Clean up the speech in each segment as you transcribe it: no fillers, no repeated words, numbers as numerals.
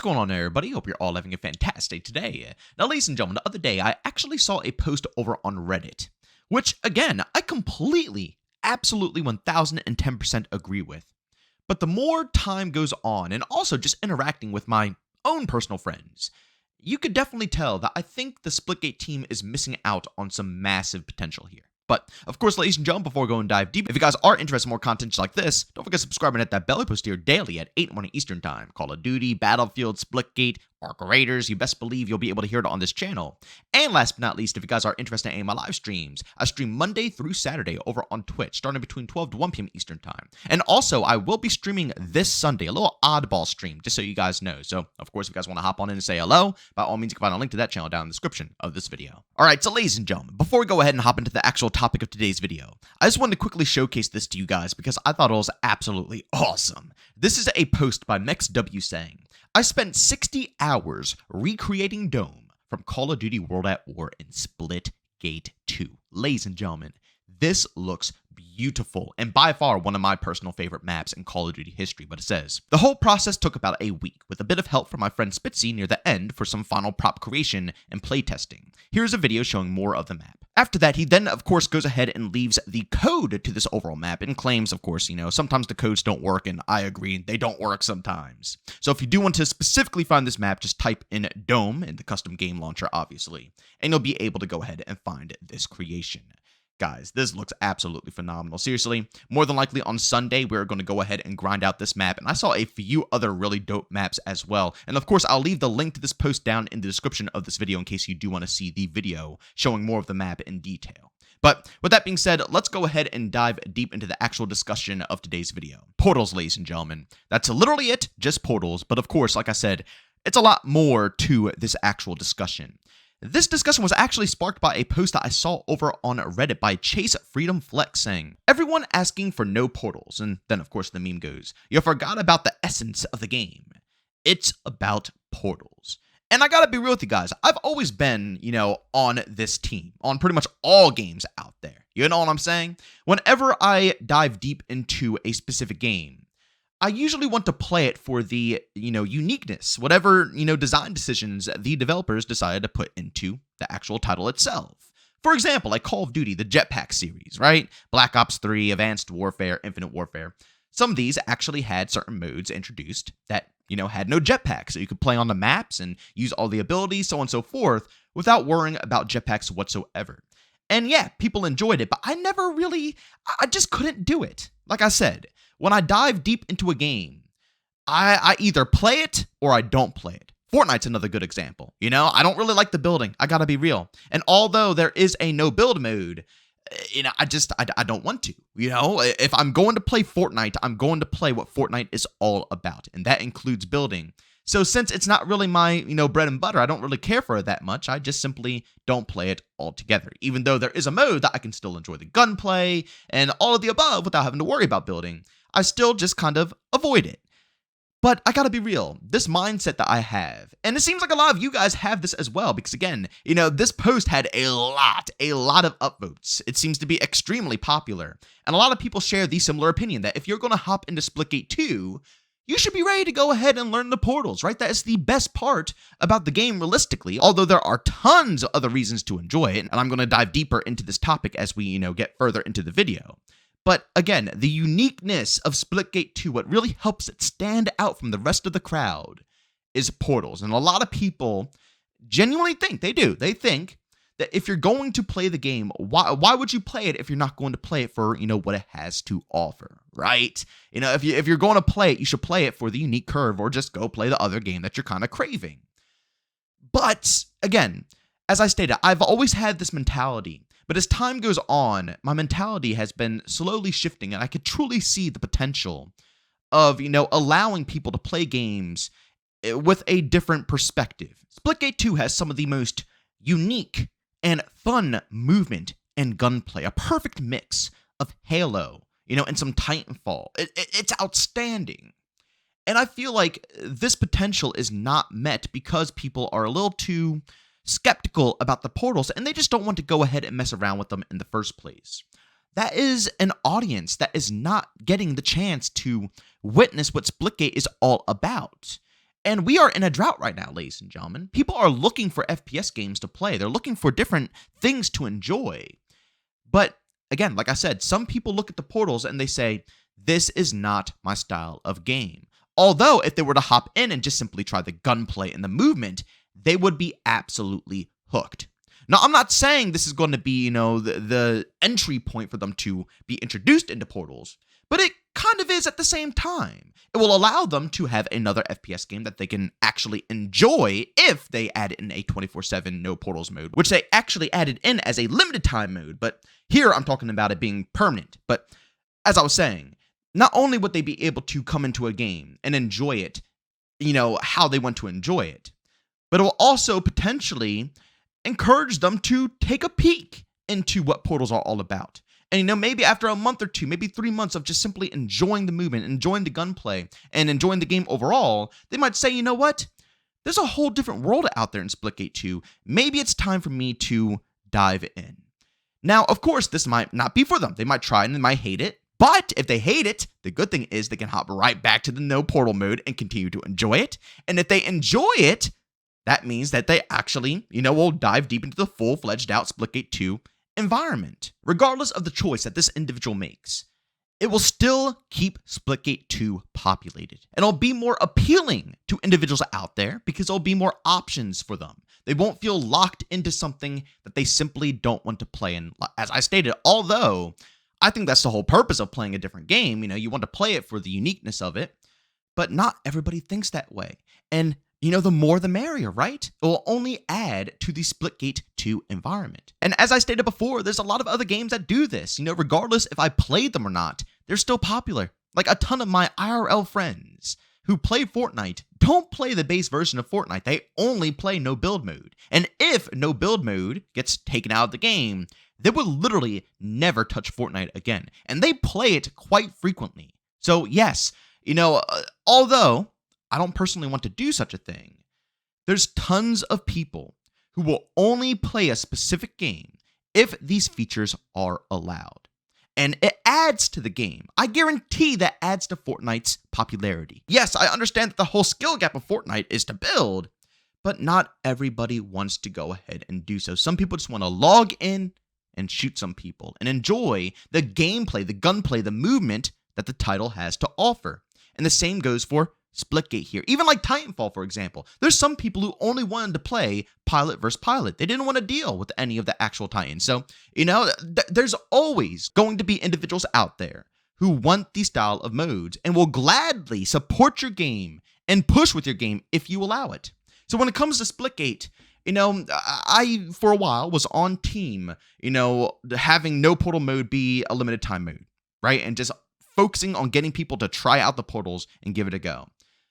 going on, everybody? Hope you're all having a fantastic day. Now, ladies and gentlemen, the other day I actually saw a post over on Reddit, which, again, I completely, absolutely 1010% agree with. But the more time goes on, and also just interacting with my own personal friends, you could definitely tell that I think the Splitgate team is missing out on some massive potential here. But, of course, ladies and gentlemen, before we go and dive deep, if you guys are interested in more content like this, don't forget to subscribe and hit that bell. I post here daily at 8 in the morning Eastern Time. Call of Duty, Battlefield, Splitgate, Arc Raiders, you best believe you'll be able to hear it on this channel. And last but not least, if you guys are interested in any of my live streams, I stream Monday through Saturday over on Twitch, starting between 12 to 1 p.m. Eastern Time. And also, I will be streaming this Sunday, a little oddball stream, just so you guys know. So, of course, if you guys want to hop on in and say hello, by all means, you can find a link to that channel down in the description of this video. Alright, so ladies and gentlemen, before we go ahead and hop into the actual topic of today's video, I just wanted to quickly showcase this to you guys because I thought it was absolutely awesome. This is a post by MexW saying, I spent 60 hours recreating Dome from Call of Duty World at War in Splitgate 2. Ladies and gentlemen, this looks beautiful and by far one of my personal favorite maps in Call of Duty history, but it says, the whole process took about a week with a bit of help from my friend Spitzy near the end for some final prop creation and playtesting. Here's a video showing more of the map. After that, he then, of course, goes ahead and leaves the code to this overall map and claims, of course, sometimes the codes don't work, and I agree, they don't work sometimes. So if you do want to specifically find this map, just type in Dome in the custom game launcher, obviously, and you'll be able to go ahead and find this creation. Guys, this looks absolutely phenomenal. Seriously, more than likely on Sunday, we're going to go ahead and grind out this map. And I saw a few other really dope maps as well. And of course, I'll leave the link to this post down in the description of this video in case you do want to see the video showing more of the map in detail. But with that being said, let's go ahead and dive deep into the actual discussion of today's video. Portals, ladies and gentlemen. That's literally it, just portals. But of course, like I said, it's a lot more to this actual discussion. This discussion was actually sparked by a post that I saw over on Reddit by Chase Freedom Flex saying, everyone asking for no portals. And then, of course, the meme goes, you forgot about the essence of the game. It's about portals. And I gotta be real with you guys, I've always been, on this team, on pretty much all games out there. You know what I'm saying? Whenever I dive deep into a specific game, I usually want to play it for the, uniqueness, whatever, design decisions the developers decided to put into the actual title itself. For example, like Call of Duty, the Jetpack series, right? Black Ops 3, Advanced Warfare, Infinite Warfare. Some of these actually had certain modes introduced that, had no jetpacks, so you could play on the maps and use all the abilities, so on and so forth, without worrying about jetpacks whatsoever. And yeah, people enjoyed it, but I just couldn't do it. Like I said, when I dive deep into a game, I either play it or I don't play it. Fortnite's another good example. I don't really like the building. I gotta be real. And although there is a no build mode, I don't want to. If I'm going to play Fortnite, I'm going to play what Fortnite is all about, and that includes building. So since it's not really my, bread and butter, I don't really care for it that much. I just simply don't play it altogether. Even though there is a mode that I can still enjoy the gunplay and all of the above without having to worry about building, I still just kind of avoid it. But I gotta be real, this mindset that I have, and it seems like a lot of you guys have this as well, because again, this post had a lot of upvotes. It seems to be extremely popular. And a lot of people share the similar opinion that if you're gonna hop into Splitgate 2, you should be ready to go ahead and learn the portals, right? That is the best part about the game realistically, although there are tons of other reasons to enjoy it, and I'm going to dive deeper into this topic as we, get further into the video. But again, the uniqueness of Splitgate 2, what really helps it stand out from the rest of the crowd, is portals. And a lot of people genuinely think, they think that if you're going to play the game, why would you play it if you're not going to play it for, what it has to offer, right? If you're going to play it, you should play it for the unique curve or just go play the other game that you're kind of craving. But again, as I stated, I've always had this mentality, but as time goes on, my mentality has been slowly shifting, and I could truly see the potential of, allowing people to play games with a different perspective. Splitgate 2 has some of the most unique and fun movement and gunplay, a perfect mix of Halo, and some Titanfall. It's outstanding. And I feel like this potential is not met because people are a little too skeptical about the portals and they just don't want to go ahead and mess around with them in the first place. That is an audience that is not getting the chance to witness what Splitgate is all about. And we are in a drought right now, ladies and gentlemen. People are looking for FPS games to play. They're looking for different things to enjoy. But again, like I said, some people look at the portals and they say, this is not my style of game. Although if they were to hop in and just simply try the gunplay and the movement, they would be absolutely hooked. Now, I'm not saying this is going to be, the entry point for them to be introduced into portals, but it kind of is at the same time. It will allow them to have another FPS game that they can actually enjoy if they add in a 24/7 no portals mode, which they actually added in as a limited time mode. But here I'm talking about it being permanent. But as I was saying, not only would they be able to come into a game and enjoy it, how they want to enjoy it, but it will also potentially encourage them to take a peek into what portals are all about. And maybe after a month or two, maybe 3 months of just simply enjoying the movement, enjoying the gunplay, and enjoying the game overall, they might say, you know what? There's a whole different world out there in Splitgate 2. Maybe it's time for me to dive in. Now, of course, this might not be for them. They might try and they might hate it. But if they hate it, the good thing is they can hop right back to the no portal mode and continue to enjoy it. And if they enjoy it, that means that they actually, will dive deep into the full-fledged out Splitgate 2 environment. Regardless of the choice that this individual makes, it will still keep Splitgate 2 populated. And it'll be more appealing to individuals out there because there'll be more options for them. They won't feel locked into something that they simply don't want to play. And as I stated, although I think that's the whole purpose of playing a different game, you want to play it for the uniqueness of it, but not everybody thinks that way. And the more the merrier, right? It will only add to the Splitgate 2 environment. And as I stated before, there's a lot of other games that do this. Regardless if I played them or not, they're still popular. Like a ton of my IRL friends who play Fortnite don't play the base version of Fortnite. They only play no build mode. And if no build mode gets taken out of the game, they will literally never touch Fortnite again. And they play it quite frequently. So yes, although I don't personally want to do such a thing, there's tons of people who will only play a specific game if these features are allowed. And it adds to the game. I guarantee that adds to Fortnite's popularity. Yes, I understand that the whole skill gap of Fortnite is to build, but not everybody wants to go ahead and do so. Some people just want to log in and shoot some people and enjoy the gameplay, the gunplay, the movement that the title has to offer. And the same goes for Splitgate here. Even like Titanfall, for example. There's some people who only wanted to play pilot versus pilot. They didn't want to deal with any of the actual Titans. So, there's always going to be individuals out there who want these style of modes and will gladly support your game and push with your game if you allow it. So when it comes to Splitgate, I, for a while, was on team, having no portal mode be a limited time mode, right? And just focusing on getting people to try out the portals and give it a go.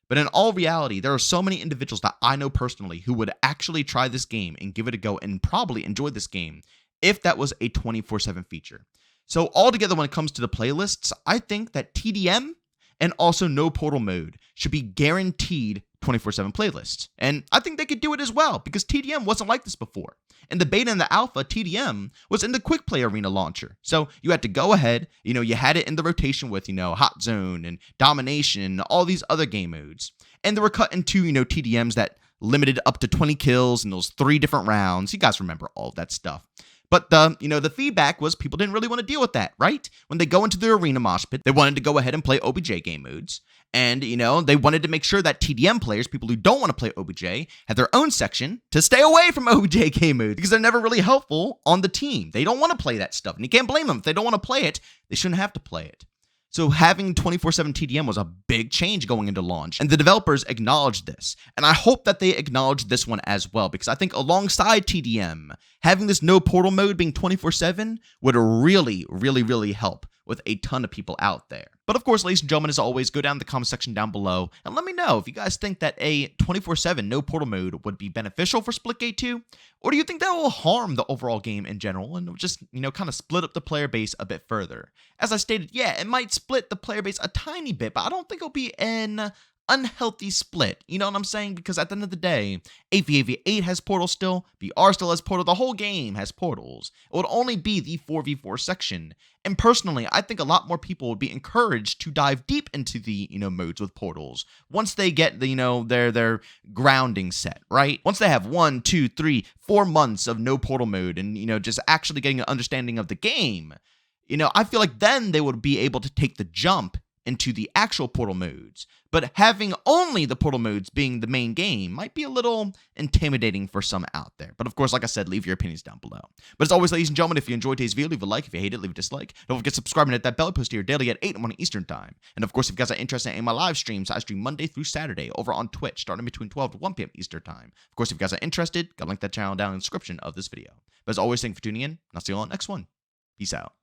But in all reality, there are so many individuals that I know personally who would actually try this game and give it a go and probably enjoy this game if that was a 24/7 feature. So altogether, when it comes to the playlists, I think that TDM and also no portal mode should be guaranteed 24/7 playlists. And I think they could do it as well because TDM wasn't like this before. In the beta and the alpha, TDM was in the quick play arena launcher. So you had to go ahead, you had it in the rotation with, Hot Zone and Domination and all these other game modes. And they were cut into, TDMs that limited up to 20 kills in those 3 different rounds. You guys remember all of that stuff. But the feedback was people didn't really want to deal with that, right? When they go into the arena mosh pit, they wanted to go ahead and play OBJ game modes. And, they wanted to make sure that TDM players, people who don't want to play OBJ, had their own section to stay away from OBJ game modes because they're never really helpful on the team. They don't want to play that stuff. And you can't blame them. If they don't want to play it, they shouldn't have to play it. So having 24/7 TDM was a big change going into launch, and the developers acknowledged this. And I hope that they acknowledge this one as well, because I think alongside TDM, having this no portal mode being 24/7 would really, really, really help with a ton of people out there. But of course, ladies and gentlemen, as always, go down in the comment section down below and let me know if you guys think that a 24/7 no portal mode would be beneficial for Splitgate 2, or do you think that will harm the overall game in general and just, kind of split up the player base a bit further? As I stated, yeah, it might split the player base a tiny bit, but I don't think it'll be an unhealthy split. You know what I'm saying? Because at the end of the day, AV8 has portals still, VR still has portals, the whole game has portals. It would only be the 4v4 section. And personally, I think a lot more people would be encouraged to dive deep into the, modes with portals once they get the, their grounding set, right? Once they have 1, 2, 3, 4 months of no portal mode and, just actually getting an understanding of the game, I feel like then they would be able to take the jump into the actual portal modes. But having only the portal modes being the main game might be a little intimidating for some out there. But of course, like I said, leave your opinions down below. But as always, ladies and gentlemen, if you enjoyed today's video, leave a like. If you hate it, leave a dislike. Don't forget to subscribe and hit that bell. I post here daily at 8 in the morning Eastern time. And of course, if you guys are interested in my live streams, I stream Monday through Saturday over on Twitch, starting between 12 to 1 p.m. Eastern time. Of course, if you guys are interested, got to link that channel down in the description of this video. But as always, thank you for tuning in, and I'll see you all on the next one. Peace out.